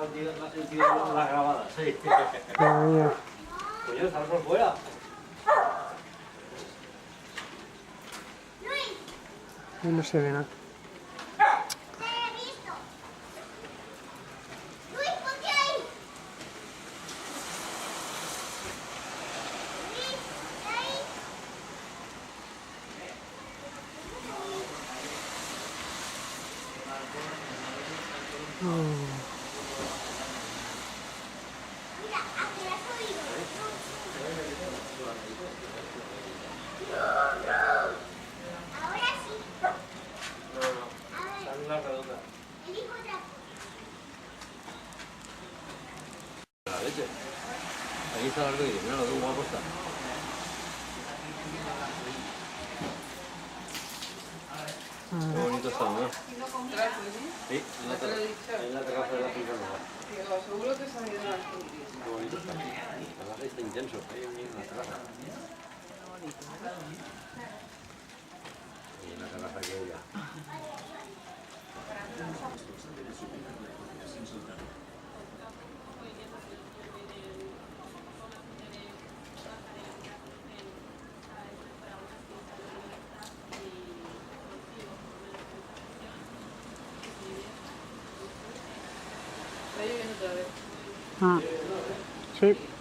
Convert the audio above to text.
el tío de las grabadas, sí. Madre mía. Coño, sal por fuera. Ahí no se ve nada. La redonda. La leche. Ahí está el arcoíris, mira lo que guapo está. Qué bonito está, ¿no? Sí, en la terraza de la finca nueva. Digo, seguro que se ha ido a las Turis. Qué bonito está. Además está intenso, hay en la terraza. Y en la terraza que hay ya. Está lloviendo otra vez. Sí.